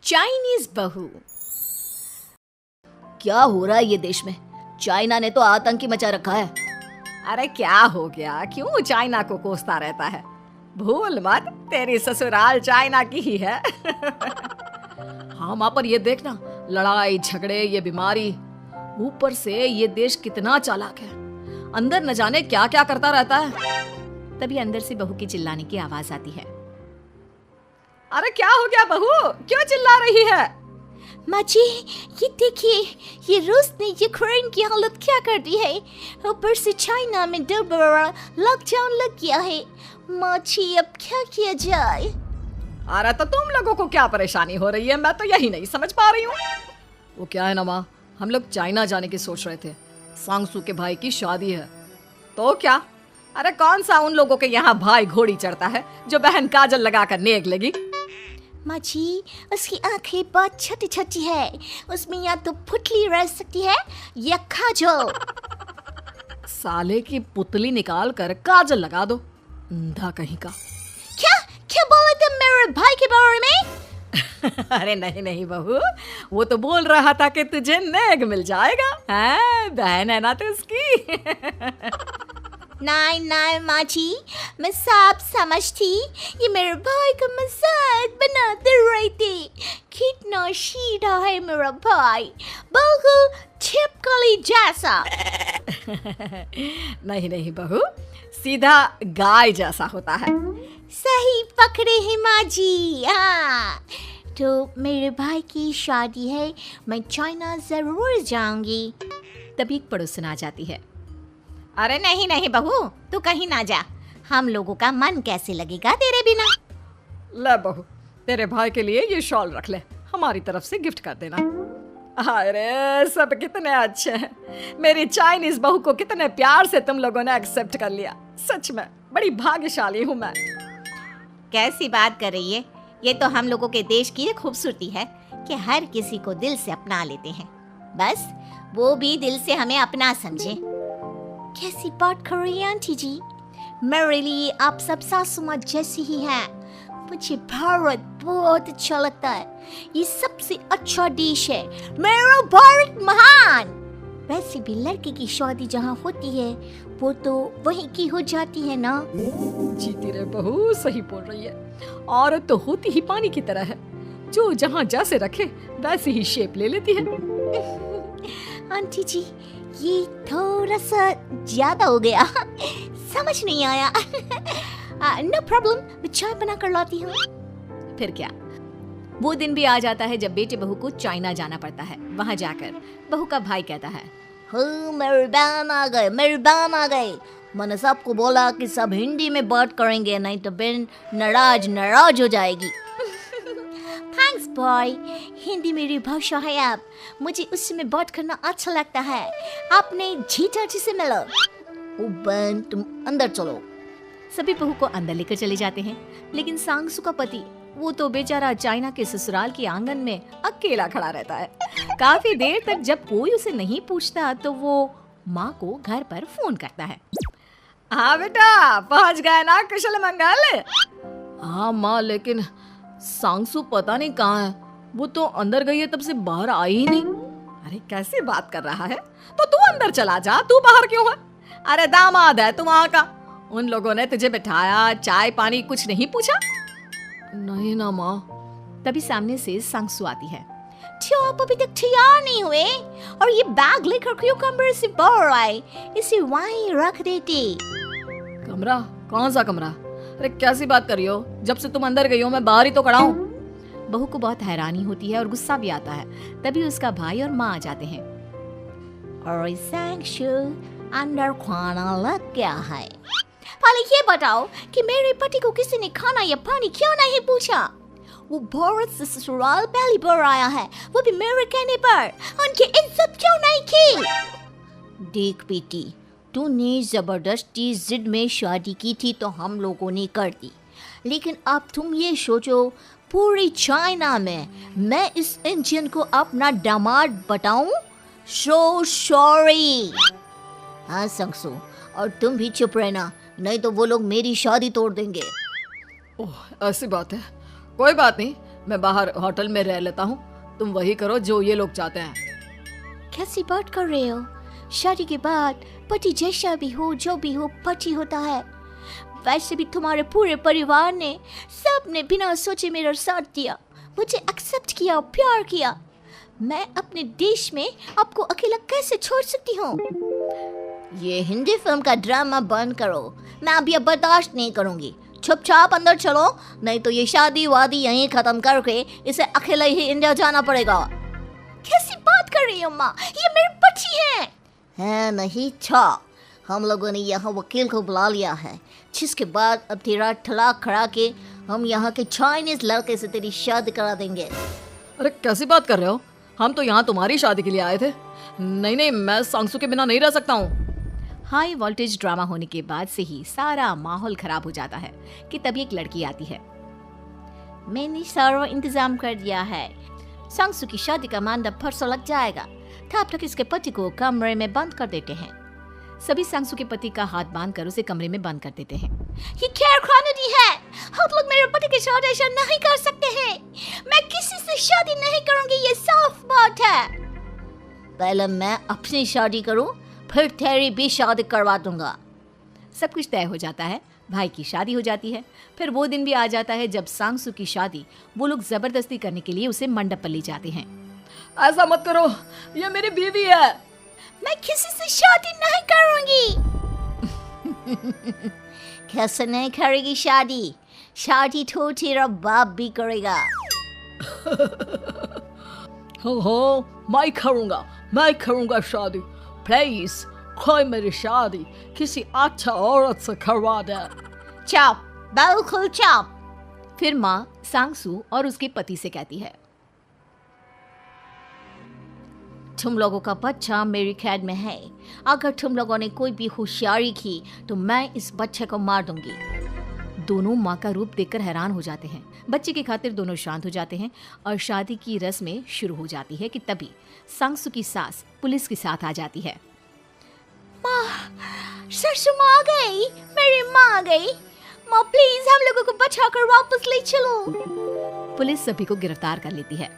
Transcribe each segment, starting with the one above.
Chinese बहू। क्या हो रहा है ये देश में? चाइना ने तो आतंकी मचा रखा है। अरे क्या हो गया, क्यों चाइना को कोसता रहता है? भूल मत, तेरी ससुराल चाइना की ही है। हाँ माँ, पर ये देखना, लड़ाई झगड़े, ये बीमारी, ऊपर से ये देश कितना चालाक है, अंदर न जाने क्या क्या करता रहता है। तभी अंदर से बहू की चिल्लाने की आवाज आती है। अरे क्या हो गया बहू, क्यों चिल्ला रही है? माँ जी, ये देखिए, ये रूस ने यूक्रेन की हालत क्या कर दी है। ऊपर से चाइना में दोबारा लॉकडाउन लग गया है। माँ जी, अब क्या किया जाए? अरे तो तुम लोगों को क्या परेशानी हो रही है, मैं तो यही नहीं समझ पा रही हूँ। वो क्या है ना माँ, हम लोग चाइना जाने की सोच रहे थे, सांगसू के भाई की शादी है। तो क्या? अरे कौन सा उन लोगों के यहाँ भाई घोड़ी चढ़ता है जो बहन काजल लगाकर नेक लेगी? माँ जी, उसकी आंखें बहुत छोटी छोटी है, उसमें या तो पुतली रह सकती है या काजल। साले की पुतली निकाल कर काजल लगा दो, अंधा कहीं का। क्या क्या बोले तुम मेरे भाई के बारे में? अरे नहीं नहीं बहू, वो तो बोल रहा था कि तुझे नेक मिल जाएगा। हैं, बहन है ना तो उसकी। नहीं नहीं माँ जी, मैं सब समझती, ये मेरे भाई का मजाक बनाते रहते। कितना सीधा है मेरा भाई, बिल्कुल छिपकली जैसा। नहीं नहीं बहू, सीधा गाय जैसा होता है। सही पकड़े हैं माँ जी। हाँ, तो मेरे भाई की शादी है, मैं चाइना जरूर जाऊंगी। तभी एक पड़ोसन आ जाती है। अरे नहीं नहीं बहू, तू कहीं ना जा, हम लोगों का मन कैसे लगेगा तेरे बिना। ले बहू, तेरे भाई के लिए ये शॉल रख ले, हमारी तरफ से गिफ्ट कर देना। अरे सब कितने अच्छे हैं, मेरी चाइनीज बहू को कितने प्यार से तुम लोगों ने एक्सेप्ट कर लिया। सच में बड़ी भाग्यशाली हूँ मैं। कैसी बात कर रही है? ये तो हम लोगों के देश की खूबसूरती है कि हर किसी को दिल से अपना लेते हैं, बस वो भी दिल से हमें अपना समझे। कैसी बात कर रही है आंटी जी? मेरे लिए आप सब सासू माँ जैसी ही हैं। मुझे भारत बहुत अच्छा लगता है, ये सबसे अच्छा देश है, मेरा भारत महान। वैसे भी लड़के की शादी जहाँ होती है वो तो वहीं की हो जाती है ना। जीती रे बहू, सही बोल रही है। औरत तो होती ही पानी की तरह है, जो जहाँ जैसे रखे वैसे ही शेप ले लेती है। आंटी जी, ये थोड़ा सा ज्यादा हो गया, समझ नहीं आया। नो प्रॉब्लम, मैं चाय बना कर लाती हूँ। फिर क्या, वो दिन भी आ जाता है जब बेटे बहू को चाइना जाना पड़ता है। वहाँ जाकर बहू का भाई कहता है, मेरे बहन आ गए, मेरे बहन आ गए। मैंने सबको बोला कि सब हिंदी में बात करेंगे, नहीं तो बहन नाराज हो जाएगी। थैंक्स बॉय, हिंदी मेरी भाषा है। आप मुझे उसमें बात करना अच्छा लगता है। आपने जीजा जी से मिलो। ओ बहन, तुम अंदर चलो। सभी बहू को अंदर लेकर चले जाते हैं, लेकिन सांगसू का पति, वो तो बेचारा चाइना के ससुराल के आंगन में अकेला खड़ा रहता है। काफी देर तक जब कोई उसे नहीं पूछता तो वो माँ को घर पर फोन करता है। हाँ बेटा, पहुँच गए ना कुशल मंगल? हाँ माँ, लेकिन सांगसू पता नहीं कहाँ है, वो तो अंदर गई है तब से बाहर आई ही नहीं। अरे कैसी बात कर रहा है? तो तू अंदर चला जा, तू बाहर क्यों है? अरे दामाद है तू वहाँ का, उन लोगों ने तुझे बिठाया, चाय पानी कुछ नहीं पूछा? नहीं ना माँ। तभी सामने से सांगसू आती है। क्यों आप अभी तक तैयार नहीं हुए? और ये बैग लेकर क्यों कमरे से बाहर आए? इसे वहीं रख देते। कमरा? कौन सा कमरा? अरे कैसी बात कर रही हो, जब से तुम अंदर गई हो मैं बाहर ही तो खड़ा हूँ। बहू को बहुत हैरानी होती है और गुस्सा भी आता है। तभी उसका भाई और माँ आ जाते हैं। और सांगसू, अंदर खाना लग गया है। पहले ये बताओ कि मेरे पति को किसी ने खाना या पानी क्यों नहीं पूछा? वो भारत से ससुराल पहली बार आया है, वो भी मेरे कहने पर। उनकी इज्जत क्यों नहीं की? देख बेटी, तूने जबरदस्ती जिद में शादी की थी तो हम लोगों ने कर दी, लेकिन अब तुम ये सोचो, पूरी चाइना में मैं इस इंडियन को अपना दामाद बताऊं? So sorry. हाँ सांगसू, और तुम भी चुप रहना, नहीं तो वो लोग मेरी शादी तोड़ देंगे। ओह ऐसी बात है, कोई बात नहीं, मैं बाहर होटल में रह लेता हूँ, तुम वही करो जो ये लोग चाहते हैं। कैसी बात कर रहे हो? शादी के बाद पति जैसा भी हो, जो भी हो, पति होता है। वैसे भी तुम्हारे पूरे परिवार ने, सबने बिना सोचे मेरा साथ दिया, मुझे एक्सेप्ट किया, प्यार किया। मैं अपने देश में आपको अकेला कैसे छोड़ सकती हूँ? ये हिंदी फिल्म का ड्रामा बंद करो, मैं अभी अब बर्दाश्त नहीं करूँगी। चुपचाप अंदर चलो, नहीं तो ये शादी वादी यहीं खत्म करके इसे अकेला ही इंडिया जाना पड़ेगा। कैसी बात कर रही हो माँ? ये मेरे पति हैं। है नहीं छा, हम लोगों ने यहाँ वकील को बुला लिया है, जिसके बाद अब तेरा तलाक करा के हम यहाँ के चाइनीज लड़के से तेरी शादी करा देंगे। अरे कैसी बात कर रहे हो? हम तो यहाँ तुम्हारी शादी के लिए आए थे। नहीं नहीं, मैं सांगसू के बिना नहीं रह सकता हूँ। हाई वोल्टेज ड्रामा होने के बाद से ही सारा माहौल खराब हो जाता है कि तभी एक लड़की आती है। मैंने सारा इंतजाम कर दिया है, सांगसू की शादी का मंडप परसों लग जाएगा। तब तक इसके पति को कमरे में बंद कर देते हैं। सभी सांगसू के पति का हाथ बांधकर उसे कमरे में बंद कर देते हैं। ये क्या कानूनी है? हम लोग मेरे पति के साथ ऐसा नहीं कर सकते हैं। मैं किसी से शादी नहीं करूंगी, ये साफ बात है। पहले मैं अपनी शादी करूं, फिर तेरी भी शादी करवा दूंगा। सब कुछ तय हो जाता है, भाई की शादी हो जाती है। फिर वो दिन भी आ जाता है जब सांगसू की शादी वो लोग जबरदस्ती करने के लिए उसे मंडप पर ले जाते हैं। ऐसा मत करो, ये मेरी बीवी है। मैं किसी से शादी नहीं करूंगी। कैसे नहीं करेगी शादी? शादी तो तेरा बाप भी करेगा। हो मैं करूंगा शादी। प्लीज कोई मेरी शादी किसी अच्छा औरत से करवा दे। चुप, बिल्कुल चुप। फिर माँ सांगसू और उसके पति से कहती है, तुम लोगों का बच्चा मेरी कैद में है। अगर तुम लोगों ने कोई भी होशियारी की तो मैं इस बच्चे को मार दूंगी। दोनों माँ का रूप देखकर हैरान हो जाते हैं। बच्चे की खातिर दोनों शांत हो जाते हैं और शादी की रस्में शुरू हो जाती है कि तभी सांगसू की सास पुलिस के साथ आ जाती है। माँ, सरसू माँ आ गई, मेरी माँ आ गई। माँ प्लीज हम लोगों को बचाकर वापस ले चलो। पुलिस सभी को गिरफ्तार कर लेती है।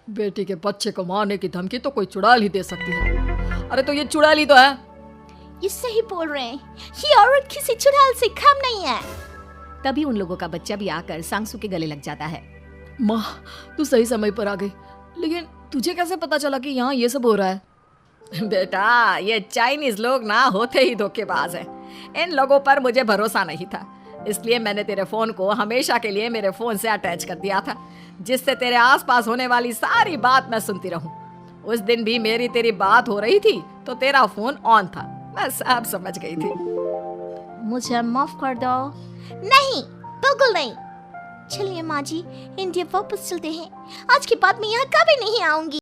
बेटी के बच्चे को मारने की धमकी तो कोई चुड़ैल ही दे सकती है। अरे तो ये चुड़ैल ही तो है। ये सही बोल रहे हैं, ये औरत किसी चुड़ैल से कम नहीं है। तभी उन लोगों का बच्चा भी आकर सांगसू के गले लग जाता है। माँ, तू सही समय पर आ गई, लेकिन तुझे कैसे पता चला कि यहाँ ये सब हो रहा है? बेटा, ये चाइनीज लोग ना होते ही धोखेबाज हैं। इन लोगों पर मुझे भरोसा नहीं था, इसलिए मैंने तेरे फोन को हमेशा के लिए मेरे फोन से अटैच कर दिया था, जिससे तेरे आसपास होने वाली सारी बात मैं सुनती रहूं। उस दिन भी मेरी तेरी बात हो रही थी तो तेरा फोन ऑन था, मैं सब समझ गई थी। मुझे माफ कर दो। नहीं, बिल्कुल नहीं। चलिए माँ जी, इंडिया वापस चलते हैं। आज के बाद मैं यहाँ कभी नहीं आऊंगी।